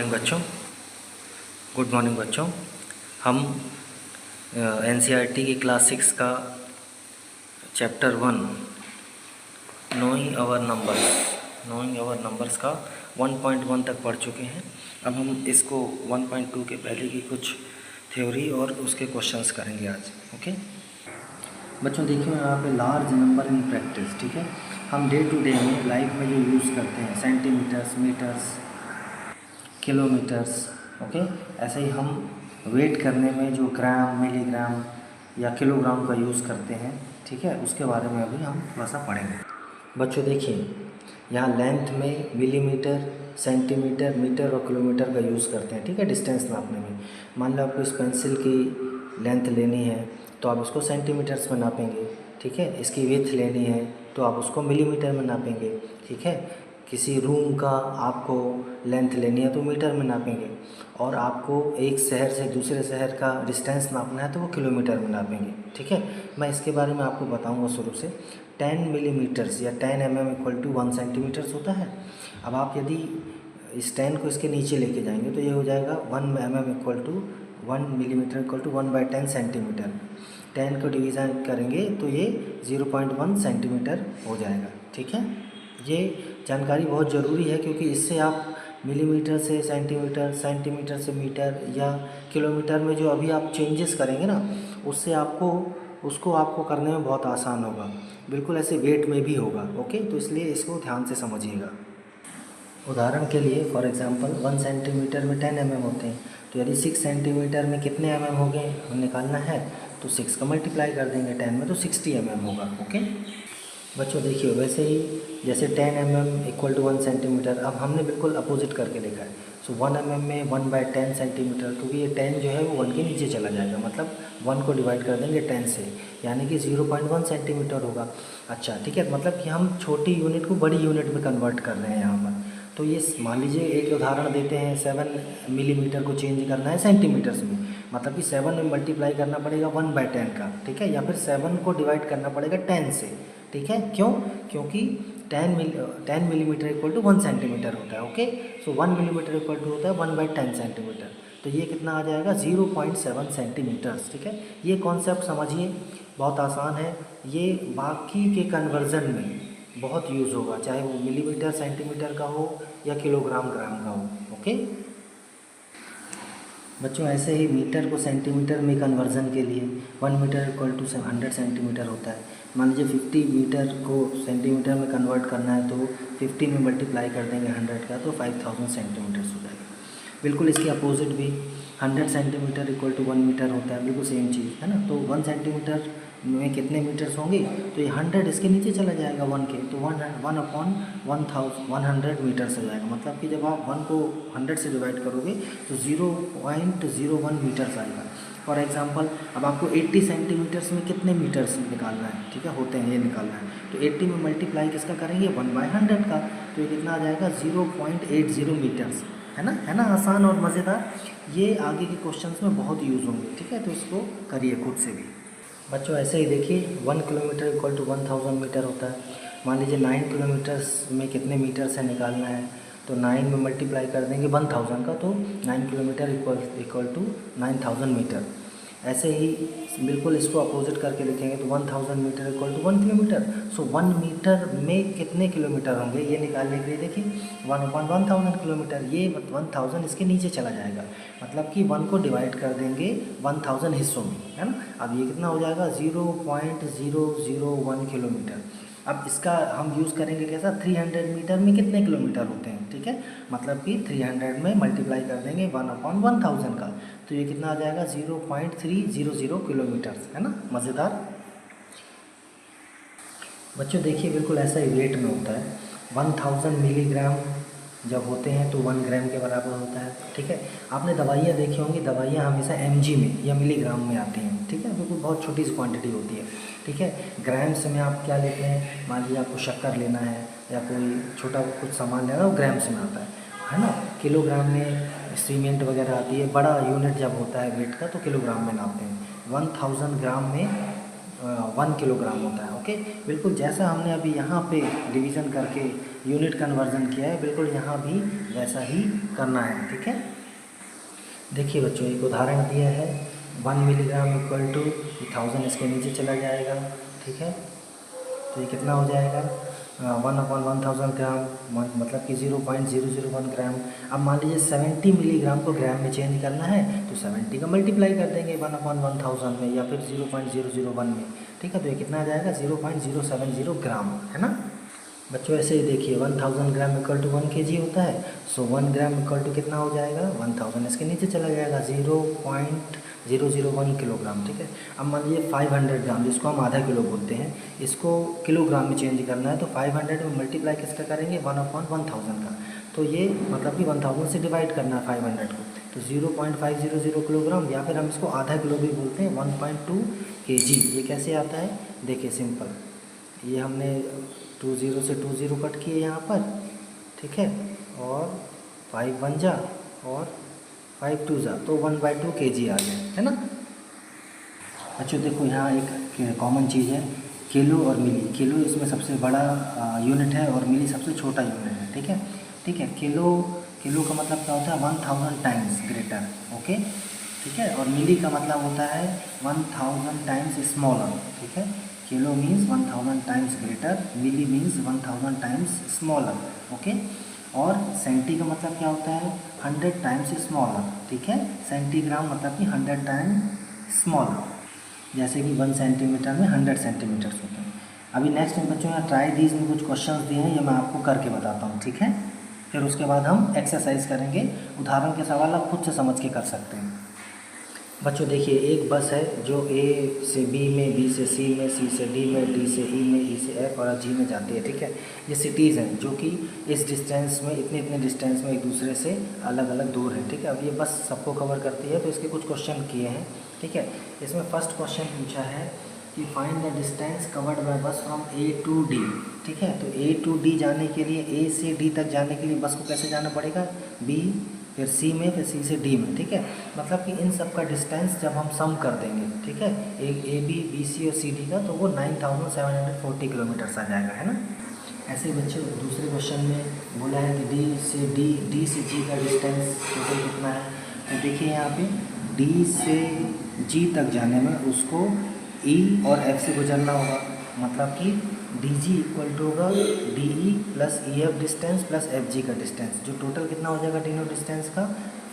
बच्चों, good morning बच्चों। हम एनसीईआरटी की क्लास 6 का चैप्टर 1 नोइंग आवर नंबर्स का 1.1 तक पढ़ चुके हैं। अब हम इसको 1.2 के पहले की कुछ थ्योरी और उसके क्वेश्चंस करेंगे आज। ओके बच्चों, देखिए यहाँ पे लार्ज नंबर इन प्रैक्टिस, ठीक है। हम डे टू डे में लाइफ में जो यूज़ करते हैं सेंटीमीटर्स, मीटर्स, किलोमीटर्स, ओके। ऐसे ही हम वेट करने में जो ग्राम, मिलीग्राम या किलोग्राम का यूज़ करते हैं, ठीक है, उसके बारे में अभी हम थोड़ा सा पढ़ेंगे। बच्चों देखिए, यहाँ लेंथ में मिलीमीटर, सेंटीमीटर, मीटर और किलोमीटर का यूज़ करते हैं, ठीक है, डिस्टेंस नापने में। मान लो आपको इस पेंसिल की लेंथ लेनी है तो आप इसको सेंटीमीटर्स में नापेंगे, ठीक है। इसकी विड्थ लेनी है तो आप उसको मिलीमीटर में नापेंगे, ठीक है। किसी रूम का आपको लेंथ लेनी है तो मीटर में नापेंगे, और आपको एक शहर से दूसरे शहर का डिस्टेंस नापना है तो वो किलोमीटर में नापेंगे, ठीक है। मैं इसके बारे में आपको बताऊंगा शुरू से। 10 मिलीमीटर्स या 10 mm इक्वल टू 1 सेंटीमीटर्स होता है। अब आप यदि इस 10 को इसके नीचे लेके जाएंगे तो ये हो जाएगा 1 mm equal to 1 millimetre equal to 1/10 centimetre. 10 को डिवीज़न करेंगे तो ये 0.1 सेंटीमीटर हो जाएगा, ठीक है। ये जानकारी बहुत ज़रूरी है क्योंकि इससे आप मिलीमीटर से सेंटीमीटर, सेंटीमीटर से मीटर या किलोमीटर में जो अभी आप चेंजेस करेंगे ना, उससे आपको करने में बहुत आसान होगा। बिल्कुल ऐसे वेट में भी होगा, ओके। तो इसलिए इसको ध्यान से समझिएगा। उदाहरण के लिए फॉर एग्जांपल 1 सेंटीमीटर में 10 mm होते हैं, तो यदि 6 सेंटीमीटर में कितने mm हो गए निकालना है तो 6 का मल्टीप्लाई कर देंगे 10 में तो 60 mm होगा, ओके। बच्चों देखिए, वैसे ही जैसे 10 mm इक्वल टू 1 सेंटीमीटर, अब हमने बिल्कुल अपोजिट करके लिखा है। सो 1 mm में 1/10 सेंटीमीटर, क्योंकि ये 10 जो है वो 1 के नीचे चला जाएगा, मतलब 1 को डिवाइड कर देंगे 10 से, यानी कि 0.1 सेंटीमीटर होगा। अच्छा ठीक है, मतलब कि हम छोटी यूनिट को बड़ी यूनिट में कन्वर्ट कर रहे हैं यहाँ पर। तो ये मान लीजिए एक उदाहरण देते हैं, 7 मिलीमीटर को चेंज करना है सेंटीमीटर्स में, मतलब कि 7 में मल्टीप्लाई करना पड़ेगा 1/10 का, ठीक है, या फिर 7 को डिवाइड करना पड़ेगा 10 से, ठीक है। क्यों? क्योंकि 10 मिलीमीटर इक्वल टू 1 सेंटीमीटर होता है, okay. So 1 millimetre equal to होता है 1/10 सेंटीमीटर, तो ये कितना आ जाएगा 0.7 सेंटीमीटर्स, ठीक है। ये कॉन्सेप्ट समझिए, बहुत आसान है। ये बाकी के कन्वर्जन में बहुत यूज़ होगा, चाहे वो मिलीमीटर सेंटीमीटर का हो या किलोग्राम ग्राम का हो, ओके। बच्चों ऐसे ही मीटर को सेंटीमीटर में कन्वर्जन के लिए 1 मीटर इक्वल टू 100 सेंटीमीटर होता है। मान लीजिए 50 मीटर को सेंटीमीटर में कन्वर्ट करना है तो 50 में मल्टीप्लाई कर देंगे 100 का तो 5000 सेंटीमीटर्स हो जाएगा। बिल्कुल इसके अपोजिट भी 100 सेंटीमीटर इक्वल टू 1 मीटर होता है, बिल्कुल सेम चीज़ है ना। तो 1 सेंटीमीटर में कितने मीटर्स होंगे, तो ये 100 इसके नीचे चला जाएगा 1 के, तो 1/100 मीटर्स हो जाएगा। मतलब कि जब आप 1 को 100 से डिवाइड करोगे तो 0.01 मीटर्स आएगा। फॉर एग्जांपल अब आपको 80 सेंटीमीटर्स में कितने मीटर्स निकालना है, ठीक है, होते हैं, ये निकालना है, तो 80 में मल्टीप्लाई किसका करेंगे 1/100 का, तो ये कितना आ जाएगा 0.80 मीटर्स, है ना, आसान और मज़ेदार। ये आगे के क्वेश्चंस में बहुत यूज़ होंगे, ठीक है, तो इसको करिए खुद से भी। बच्चों ऐसे ही देखिए 1 किलोमीटर इक्वल टू 1000 मीटर होता है। मान लीजिए 9 किलोमीटर्स में कितने मीटर्स है निकालना है, तो 9 में मल्टीप्लाई कर देंगे 1000 का, तो 9 किलोमीटर इक्वल टू 9000 मीटर। ऐसे ही बिल्कुल इसको अपोजिट करके लिखेंगे तो 1000 metre equal to 1 kilometre. So 1 metre में कितने किलोमीटर होंगे ये निकालने के लिए देखिए 1/1000 किलोमीटर, ये 1000 इसके नीचे चला जाएगा, मतलब कि 1 को डिवाइड कर देंगे 1000 हिस्सों में, है ना। अब ये कितना हो जाएगा 0.001 किलोमीटर। अब इसका हम यूज़ करेंगे कैसा, 300 मीटर में कितने किलोमीटर होते हैं, ठीक है, मतलब कि 300 में मल्टीप्लाई कर देंगे 1/1000 का, तो ये कितना आ जाएगा 0.300 किलोमीटर्स, है ना, मज़ेदार। बच्चों देखिए बिल्कुल ऐसा ही वेट में होता है। 1000 मिलीग्राम जब होते हैं तो 1 ग्राम के बराबर होता है, ठीक है। आपने दवाइयाँ देखी होंगी, दवाइयाँ हमेशा mg में या मिलीग्राम में आती हैं, ठीक है, बिल्कुल बहुत छोटी सी क्वांटिटी होती है, ठीक है। ग्राम्स में आप क्या लेते हैं, मान लीजिए आपको शक्कर लेना है या कोई छोटा कुछ सामान लेना है, वो ग्राम्स में आता है ना। किलोग्राम में सीमेंट वगैरह आती है, बड़ा यूनिट जब होता है वेट का तो किलोग्राम में नापते हैं। 1000 ग्राम में 1 किलोग्राम होता है। ओके, बिल्कुल जैसा हमने अभी यहाँ पे डिवीज़न करके यूनिट कन्वर्जन किया है, बिल्कुल यहाँ भी वैसा ही करना है। ठीक है, देखिए बच्चों, एक उदाहरण दिया है 1 मिलीग्राम इक्वल टू 1000, इसके नीचे चला जाएगा। ठीक है, तो ये कितना हो जाएगा 1/1000 ग्राम, मतलब कि 0.001 ग्राम। अब मान लीजिए 70 मिलीग्राम को ग्राम में चेंज करना है तो 70 का मल्टीप्लाई कर देंगे 1/1000 में या फिर 0.001 में। ठीक है, तो ये कितना आ जाएगा 0.070 ग्राम, है ना बच्चों। ऐसे ही देखिए 1000 ग्राम इक्वल टू 1 kg होता है, सो 1 ग्राम इक्वल टू कितना हो जाएगा 1000, इसके नीचे चला जाएगा 0.001 किलोग्राम। ठीक है, अब मान लीजिए 500 ग्राम, जिसको हम आधा किलो बोलते हैं, इसको किलोग्राम में चेंज करना है तो 500 में मल्टीप्लाई किसका करेंगे 1/1000 का। तो ये मतलब कि 1000 से डिवाइड करना है 500 को, तो 0.500 किलोग्राम, या फिर हम इसको आधा किलो भी बोलते हैं 1.2 kg। ये कैसे आता है देखिए, सिंपल, ये हमने 20 से 20 कट किए यहाँ पर। ठीक है, और 5 1 जा और 5 2 जा, तो 1/2 kg आ गया, है ना बच्चों। देखो यहाँ एक कॉमन चीज़ है, किलो और मिली। किलो इसमें सबसे बड़ा यूनिट है और मिली सबसे छोटा यूनिट है। ठीक है, ठीक है, किलो का मतलब क्या होता है 1000 टाइम्स ग्रेटर। ओके, ठीक है, और मिली का मतलब होता है 1000 टाइम्स स्मॉलर। ठीक है, किलो मीन्स 1000 टाइम्स ग्रेटर, मिली मीन्स 1000 टाइम्स स्मॉलर। ओके, और सेंटी का मतलब क्या होता है 100 टाइम्स स्मॉलर। ठीक है, सेंटीग्राम मतलब कि 100 टाइम्स स्मॉलर, जैसे कि 1 सेंटीमीटर में 100 सेंटीमीटर्स होते हैं। अभी नेक्स्ट में बच्चों यहाँ ट्राई दीज में कुछ क्वेश्चंस दिए हैं, ये मैं आपको करके बताता हूँ। ठीक है, फिर उसके बाद हम एक्सरसाइज करेंगे। उदाहरण के सवाल आप खुद से समझ के कर सकते हैं। बच्चों देखिए, एक बस है जो ए से बी में, बी से सी में, सी से डी में, डी से ई में, ई से एफ और जी में जाती है। ठीक है, ये सिटीज़ हैं जो कि इस डिस्टेंस में, इतने डिस्टेंस में एक दूसरे से अलग अलग दूर है। ठीक है, अब ये बस सबको कवर करती है, तो इसके कुछ क्वेश्चन किए हैं। ठीक है, इसमें फर्स्ट क्वेश्चन पूछा है कि find the distance covered by बस फ्रॉम ए टू डी। ठीक है, तो ए टू डी जाने के लिए, ए से डी तक जाने के लिए बस को कैसे जाना पड़ेगा, बी फिर सी में, फिर सी से डी में। ठीक है, मतलब कि इन सब का डिस्टेंस जब हम सम कर देंगे, ठीक है, एक ए बी, बी सी और सी डी का, तो वो 9740 किलोमीटर्स आ जाएगा, है ना। ऐसे ही बच्चों दूसरे क्वेश्चन में बोला है कि डी से जी का डिस्टेंस टोटल कितना है। तो देखिए यहाँ पे डी से जी तक जाने में उसको ई और एफ से गुजरना होगा, मतलब कि डी जी इक्वल टू होगा D E plus E F distance plus F G का डिस्टेंस, जो टोटल कितना हो जाएगा तीनों डिस्टेंस का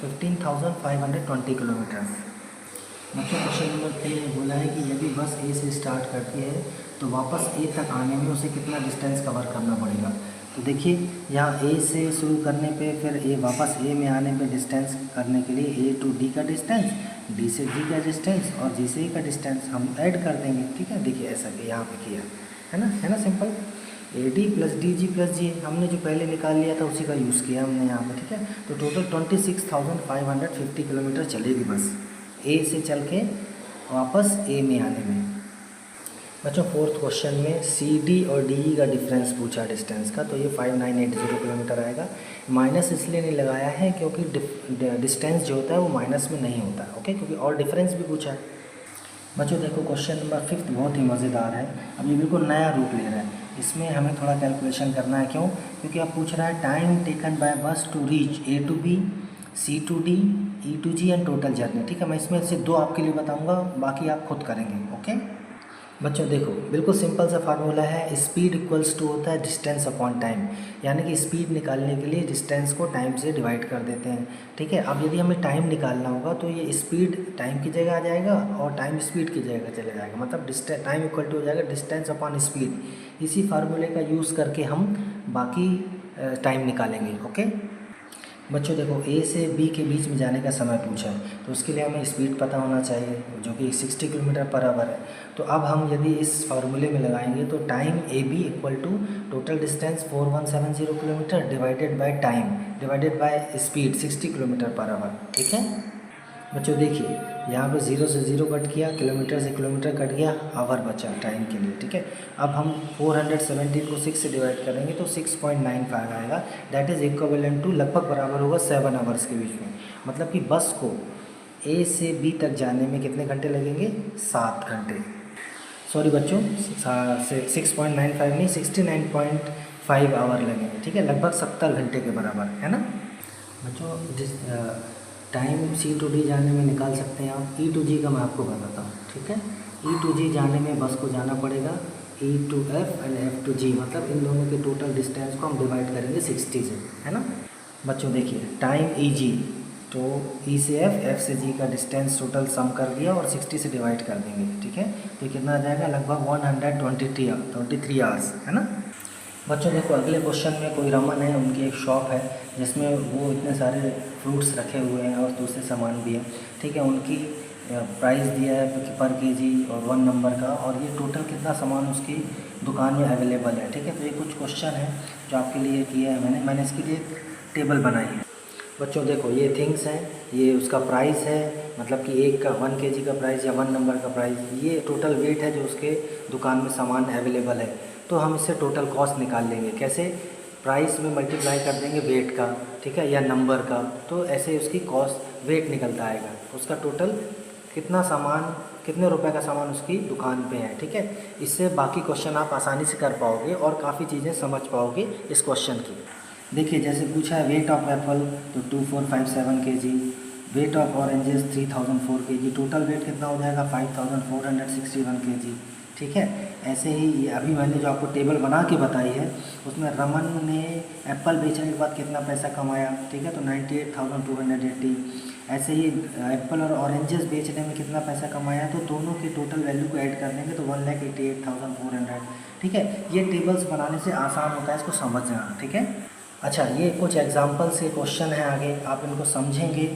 15,520 किलोमीटर। मतलब क्वेश्चन नंबर 3 में बोला है कि यदि बस ए से स्टार्ट करती है तो वापस ए तक आने में उसे कितना डिस्टेंस कवर करना पड़ेगा। तो देखिए यहाँ ए से शुरू करने पे, फिर ए वापस ए में आने पे डिस्टेंस करने के लिए ए टू डी का डिस्टेंस, डी से जी का डिस्टेंस और जी से ई का डिस्टेंस हम ऐड कर देंगे। ठीक है, देखिए ऐसा कि यहाँ पे किया है ना simple. A D plus D G plus G हमने जो पहले निकाल लिया था उसी का यूज़ किया हमने यहाँ पे। ठीक है, तो टोटल 26,550 किलोमीटर चलेगी बस ए से चल के वापस ए में आने में। बच्चों फोर्थ क्वेश्चन में सी डी और डी ई का डिफरेंस पूछा डिस्टेंस का, तो ये 5980 किलोमीटर आएगा। माइनस इसलिए नहीं लगाया है क्योंकि डिस्टेंस जो होता है वो माइनस में नहीं होता है। ओके, क्योंकि और डिफरेंस भी पूछा है। बच्चों देखो क्वेश्चन नंबर 5 बहुत ही मज़ेदार है। अब ये बिल्कुल नया रूप ले रहा है, इसमें हमें थोड़ा कैलकुलेशन करना है। क्यों? क्योंकि अब पूछ रहा है time taken by bus to reach A to B, C to D, E to G and total journey. ठीक है, मैं इसमें से 2 आपके लिए बताऊंगा, बाकी आप खुद करेंगे। ओके बच्चों देखो बिल्कुल सिंपल सा फार्मूला है, स्पीड इक्वल्स टू होता है डिस्टेंस अपॉन टाइम, यानी कि स्पीड निकालने के लिए डिस्टेंस को टाइम से डिवाइड कर देते हैं। ठीक है, अब यदि हमें टाइम निकालना होगा तो ये स्पीड टाइम की जगह आ जाएगा और टाइम स्पीड की जगह चले जाएगा, मतलब टाइम इक्वल टू हो जाएगा डिस्टेंस अपॉन स्पीड। इसी फार्मूले का यूज़ करके हम बाकी टाइम निकालेंगे। ओके बच्चों देखो ए से बी के बीच में जाने का समय पूछा है, तो उसके लिए हमें स्पीड पता होना चाहिए जो कि 60 किलोमीटर पर आवर है। तो अब हम यदि इस फार्मूले में लगाएंगे तो time A B equal to total distance 4170 kilometre divided by time divided by speed 60 kilometre per hour. ठीक है बच्चों देखिए यहाँ पे 0 से 0 कट किया, किलोमीटर से किलोमीटर कट गया, आवर बचा टाइम के लिए। ठीक है, अब हम 417 को 6 से डिवाइड करेंगे तो 6.95 आएगा, दैट इज़ इक्विवेलेंट टू लगभग बराबर होगा 7 आवर्स के बीच में। मतलब कि बस को ए से बी तक जाने में कितने घंटे लगेंगे? 7 घंटे। सॉरी बच्चों, 6.95 नहीं, 69.5 आवर लगेंगे, ठीक है, लगभग 70 घंटे के बराबर, है ना बच्चों। जिस टाइम C to D जाने में निकाल सकते हैं आप। E to G का मैं आपको बताता हूँ, ठीक है। E to G जाने में बस को जाना पड़ेगा E to F and F to G, मतलब इन दोनों के टोटल डिस्टेंस को हम डिवाइड करेंगे 60 से, है ना बच्चों। देखिए टाइम EG, तो E से F से G का डिस्टेंस टोटल सम कर दिया और 60 से डिवाइड कर देंगे, ठीक है। तो कितना आ जाएगा, लगभग 123 आवर्स, है ना बच्चों। देखो अगले क्वेश्चन में कोई रमन है, उनकी एक शॉप है जिसमें वो इतने सारे फ्रूट्स रखे हुए हैं और दूसरे सामान भी है, ठीक है। उनकी प्राइस दिया है पर केजी और 1 नंबर का, और ये टोटल कितना सामान उसकी दुकान में अवेलेबल है, ठीक है। तो ये कुछ क्वेश्चन है जो आपके लिए किया है मैंने इसके लिए एक टेबल बनाई है बच्चों। देखो ये थिंग्स हैं, ये उसका प्राइस है, मतलब कि एक का 1 केजी का प्राइस या 1 नंबर का प्राइस, ये टोटल वेट है जो उसके दुकान में सामान अवेलेबल है। तो हम इससे टोटल कॉस्ट निकाल लेंगे, कैसे, प्राइस में मल्टीप्लाई कर देंगे वेट का, ठीक है, या नंबर का, तो ऐसे उसकी कॉस्ट वेट निकलता आएगा, उसका टोटल कितना सामान, कितने रुपए का सामान उसकी दुकान पे है, ठीक है। इससे बाकी क्वेश्चन आप आसानी से कर पाओगे और काफ़ी चीज़ें समझ पाओगे इस क्वेश्चन की। देखिए जैसे पूछा है वेट ऑफ एप्पल, तो 2457 kg, weight of oranges 3004 kg, total weight कितना हो जाएगा 5461 kg, ठीक है। ऐसे ही ये अभी मैंने जो आपको टेबल बना के बताई है उसमें रमन ने एप्पल बेचने के बाद कितना पैसा कमाया, ठीक है, तो 98,280। ऐसे ही एप्पल और ऑरेंजेस बेचने में कितना पैसा कमाया, तो दोनों के टोटल वैल्यू को ऐड कर देंगे तो 1,88,400, ठीक है। ये टेबल्स बनाने से आसान होता है इसको समझना, ठीक है। अच्छा ये कुछ एग्जांपल्स के क्वेश्चन हैं आगे, आप इनको समझेंगे,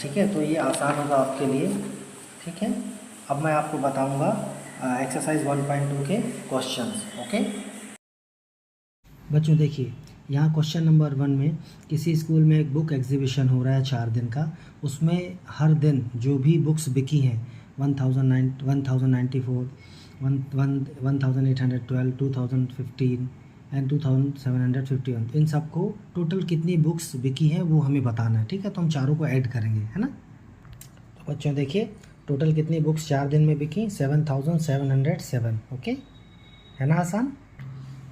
ठीक है, तो ये आसान होगा आपके लिए, ठीक है। अब मैं आपको बताऊंगा एक्सरसाइज 1.2 के क्वेश्चंस, ओके बच्चों। देखिए यहाँ क्वेश्चन नंबर 1 में किसी स्कूल में एक बुक एग्जीबिशन हो रहा है 4 दिन का, उसमें हर दिन जो भी बुक्स बिकी हैं 1094, 1812, 2015 एंड 2751, इन सबको टोटल कितनी बुक्स बिकी हैं वो हमें बताना है, ठीक है। तो हम चारों को ऐड करेंगे, है ना। तो बच्चों देखिए टोटल कितनी बुक्स 4 दिन में बिकी, 7707, ओके, है ना आसान।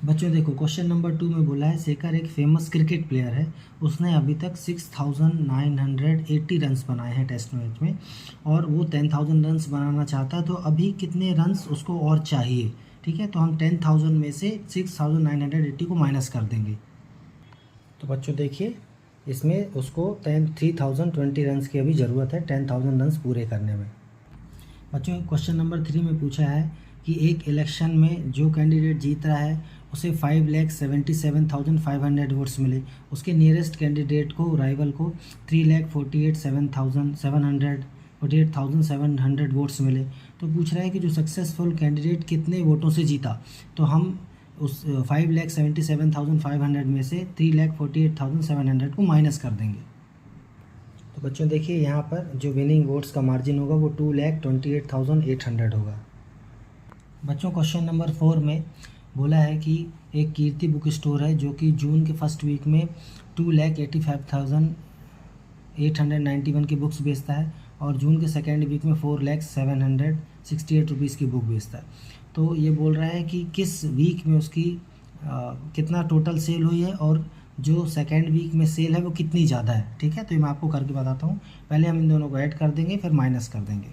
बच्चों देखो क्वेश्चन नंबर 2 में बोला है शेखर एक फेमस क्रिकेट प्लेयर है, उसने अभी तक 6980 रन्स बनाए हैं टेस्ट मैच में, और वो 10,000 रन्स बनाना चाहता है, तो अभी कितने रन्स उसको और चाहिए, ठीक है। तो हम 10,000 में से 6980 को माइनस कर देंगे। तो बच्चों देखिए इसमें उसको 3020 रन्स की अभी ज़रूरत है 10,000 रन्स पूरे करने में। बच्चों क्वेश्चन नंबर 3 में पूछा है कि एक इलेक्शन में जो कैंडिडेट जीत रहा है उसे 5,77,500 वोट्स मिले, उसके नियरेस्ट कैंडिडेट को, राइवल को 3,48,700 वोट्स मिले। तो पूछ रहा है कि जो सक्सेसफुल कैंडिडेट कितने वोटों से जीता, तो हम उस 5,77,500 में से 3,48,700 को माइनस कर देंगे। तो बच्चों देखिए यहाँ पर जो विनिंग वोट्स का मार्जिन होगा वो 2,28,800 होगा। बच्चों क्वेश्चन नंबर 4 में बोला है कि एक कीर्ति बुक स्टोर है जो कि जून के फर्स्ट वीक में 2,85,891 की बुक्स बेचता है, और जून के सेकेंड वीक में 4,07,68 रुपीज़ की बुक बेचता है। तो ये बोल रहा है कि किस वीक में उसकी कितना टोटल सेल हुई है, और जो सेकेंड वीक में सेल है वो कितनी ज़्यादा है, ठीक है। तो ये मैं आपको करके बताता हूँ, पहले हम इन दोनों को ऐड कर देंगे फिर माइनस कर देंगे।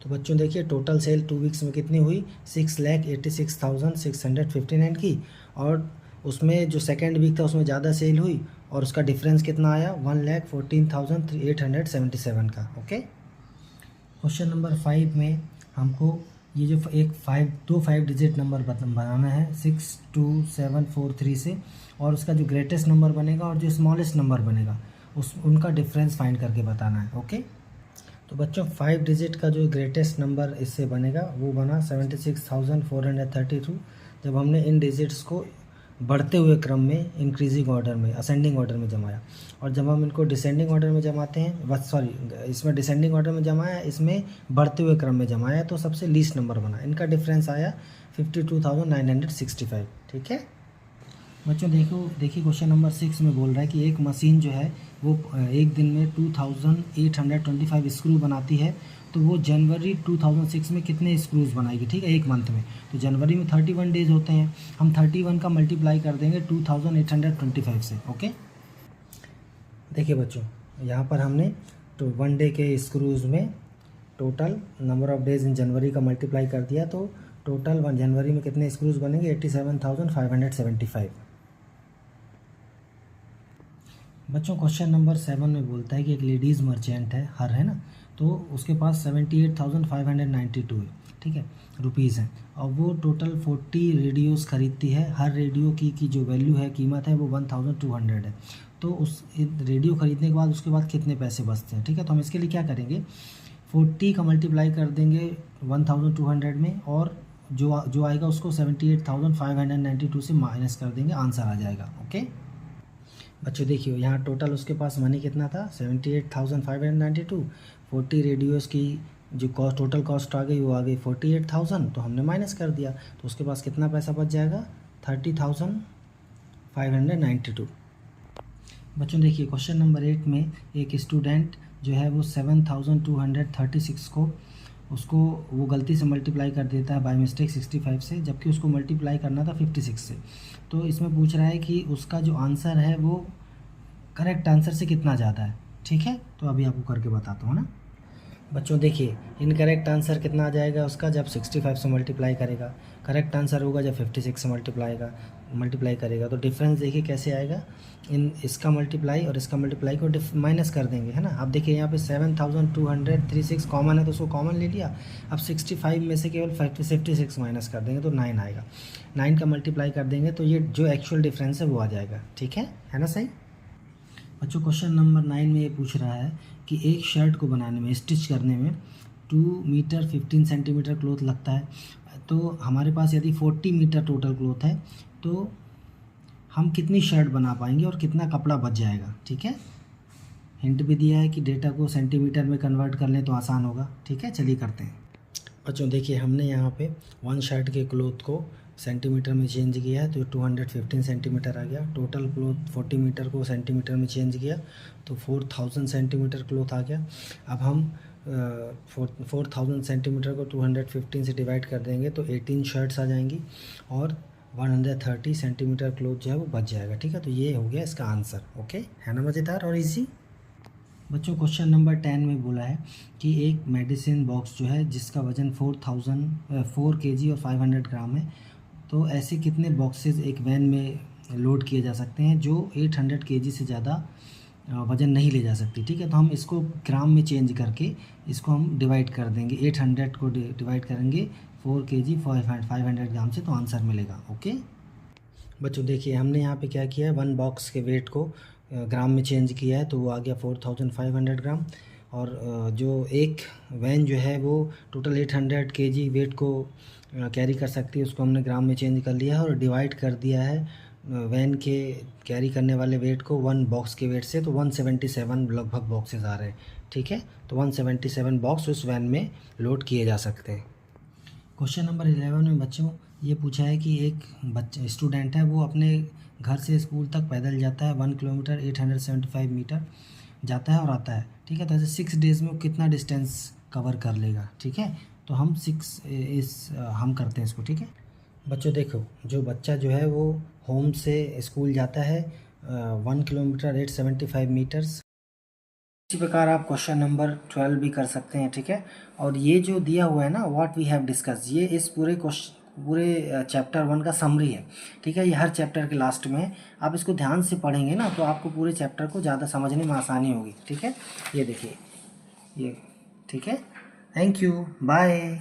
तो बच्चों देखिए टोटल सेल 2 वीक्स में कितनी हुई, 6,86,659 की, और उसमें जो सेकेंड वीक था उसमें ज़्यादा सेल हुई और उसका डिफरेंस कितना आया 1,14,877 का, ओके। क्वेश्चन नंबर 5 में हमको ये जो एक 5 डिजिट नंबर बनाना है 62743 से, और उसका जो ग्रेटेस्ट नंबर बनेगा और जो स्मॉलेस्ट नंबर बनेगा उनका डिफरेंस फाइंड करके बताना है, ओके। तो बच्चों 5 डिजिट का जो ग्रेटेस्ट नंबर इससे बनेगा वो बना 76,432, जब हमने इन डिजिट्स को बढ़ते हुए क्रम में इंक्रीजिंग ऑर्डर में, असेंडिंग ऑर्डर में जमाया, और जब हम इनको डिसेंडिंग ऑर्डर में जमाते हैं, इसमें डिसेंडिंग ऑर्डर में जमाया, इसमें बढ़ते हुए क्रम में जमाया, तो सबसे लीस्ट नंबर बना, इनका डिफरेंस आया 52,965, ठीक है। बच्चों देखिए क्वेश्चन नंबर 6 में बोल रहा है कि एक मशीन जो है वो एक दिन में 2825 स्क्रू बनाती है, तो वो जनवरी 2006 में कितने स्क्रूज़ बनाएगी, ठीक है, एक मंथ में। तो जनवरी में 31 डेज़ होते हैं, हम 31 का मल्टीप्लाई कर देंगे 2825 से। ओके, देखिए बच्चों, यहाँ पर हमने तो 1 डे के स्क्रूज़ में total number of days in January का मल्टीप्लाई कर दिया, तो टोटल जनवरी में कितने स्क्रूज़ बनेंगे, 87,575। बच्चों क्वेश्चन नंबर 7 में बोलता है कि एक लेडीज़ मर्चेंट है, हर है ना, तो उसके पास 78,592 है, ठीक है, रुपीज़ हैं, और वो टोटल 40 रेडियोज़ खरीदती है। हर रेडियो की जो वैल्यू है, कीमत है, वो 1200 है। तो उस रेडियो ख़रीदने के बाद उसके बाद कितने पैसे बचते हैं, ठीक है। तो हम इसके लिए क्या करेंगे, 40 का मल्टीप्लाई कर देंगे 1200 में, और जो आएगा उसको 78,592 से माइनस कर देंगे, आंसर आ जाएगा। ओके बच्चों, देखिए यहाँ टोटल उसके पास मनी कितना था, 78,592। 40 रेडियोज़ की जो कॉस्ट, टोटल कॉस्ट आ गई, वो आ गई 48,000, तो हमने माइनस कर दिया, तो उसके पास कितना पैसा बच जाएगा, 30,592। बच्चों देखिए क्वेश्चन नंबर 8 में एक स्टूडेंट जो है वो 7,236 को उसको वो गलती से मल्टीप्लाई कर देता है बाय मिस्टेक 65 से, जबकि उसको मल्टीप्लाई करना था 56 से। तो इसमें पूछ रहा है कि उसका जो आंसर है वो करेक्ट आंसर से कितना ज़्यादा है, ठीक है। तो अभी आपको करके बताता हूँ ना। बच्चों देखिए, इनकरेक्ट आंसर कितना आ जाएगा उसका, जब 65 से मल्टीप्लाई करेगा। करेक्ट आंसर होगा जब 56 से मल्टीप्लाई करेगा। तो डिफरेंस देखिए कैसे आएगा, इसका मल्टीप्लाई और इसका मल्टीप्लाई को माइनस कर देंगे, है ना। अब देखिए यहाँ पे 7,236 कॉमन है, तो उसको कॉमन ले लिया। अब 65 में से केवल 56 माइनस कर देंगे तो 9 आएगा। 9 का मल्टीप्लाई कर देंगे तो ये जो एक्चुअल डिफरेंस है वो आ जाएगा, ठीक है ना, सही। बच्चों क्वेश्चन नंबर 9 में ये पूछ रहा है कि एक शर्ट को बनाने में, स्टिच करने में 2 मीटर 15 सेंटीमीटर क्लॉथ लगता है। तो हमारे पास यदि 40 मीटर टोटल क्लॉथ है, तो हम कितनी शर्ट बना पाएंगे और कितना कपड़ा बच जाएगा, ठीक है। हिंट भी दिया है कि डेटा को सेंटीमीटर में कन्वर्ट कर लें तो आसान होगा, ठीक है। चलिए करते हैं। बच्चों देखिए, हमने यहाँ पे 1 शर्ट के क्लॉथ को सेंटीमीटर में चेंज किया है, तो 215 सेंटीमीटर आ गया। टोटल क्लॉथ 40 मीटर को सेंटीमीटर में चेंज किया तो 4000 सेंटीमीटर क्लॉथ आ गया। अब हम 4000 सेंटीमीटर को 215 से डिवाइड कर देंगे तो 18 शर्ट्स आ जाएंगी और 130 सेंटीमीटर क्लॉथ जो है वो बच जाएगा, ठीक है। तो ये हो गया इसका आंसर। ओके, है ना मज़ेदार और इजी। बच्चों क्वेश्चन नंबर 10 में बोला है कि एक मेडिसिन बॉक्स जो है जिसका वज़न 4 kg और 500 ग्राम है, तो ऐसे कितने बॉक्सेस एक वैन में लोड किए जा सकते हैं जो 800 kg से ज़्यादा वज़न नहीं ले जा सकती, ठीक है। तो हम इसको ग्राम में चेंज करके इसको हम डिवाइड कर देंगे, 800 को डिवाइड करेंगे 4 kg 500 ग्राम से, तो आंसर मिलेगा। ओके बच्चों देखिए, हमने यहाँ पे क्या किया है, 1 बॉक्स के वेट को ग्राम में चेंज किया है, तो वो आ गया 4500 ग्राम। और जो एक वैन जो है वो टोटल 800 kg वेट को कैरी कर सकती है, उसको हमने ग्राम में चेंज कर लिया है और डिवाइड कर दिया है वैन के कैरी करने वाले वेट को 1 बॉक्स के वेट से, तो 177 लगभग बॉक्सेस आ रहे हैं, ठीक है। तो 177 बॉक्स उस वैन में लोड किए जा सकते हैं। क्वेश्चन नंबर 11 में बच्चों ये पूछा है कि एक स्टूडेंट है, वो अपने घर से स्कूल तक पैदल जाता है, 1 किलोमीटर 875 मीटर जाता है और आता है, ठीक है। तो ऐसे 6 डेज़ में वो कितना डिस्टेंस कवर कर लेगा, ठीक है। तो हम हम करते हैं इसको, ठीक है। बच्चों देखो, जो बच्चा जो है वो होम से स्कूल जाता है 1 किलोमीटर 875 मीटर्स। इसी प्रकार आप क्वेश्चन नंबर 12 भी कर सकते हैं, ठीक है। और ये जो दिया हुआ है ना, व्हाट वी हैव डिस्कस, ये इस पूरे चैप्टर 1 का समरी है, ठीक है। ये हर चैप्टर के लास्ट में है। आप इसको ध्यान से पढ़ेंगे ना तो आपको पूरे चैप्टर को ज़्यादा समझने में आसानी होगी, ठीक है। ये देखिए ये, ठीक है। Thank you, bye.